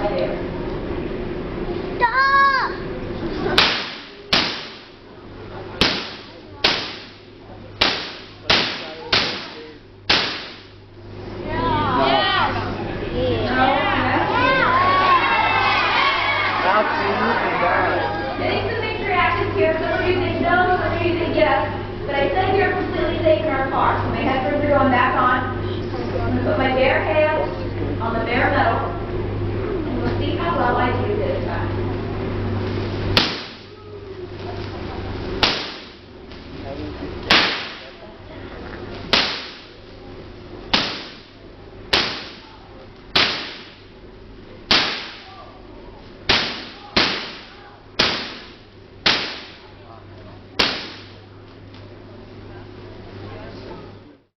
Stop! Getting some mixed reactions here. Some of you say no, some of you say yes. But I said you're completely safe in our car.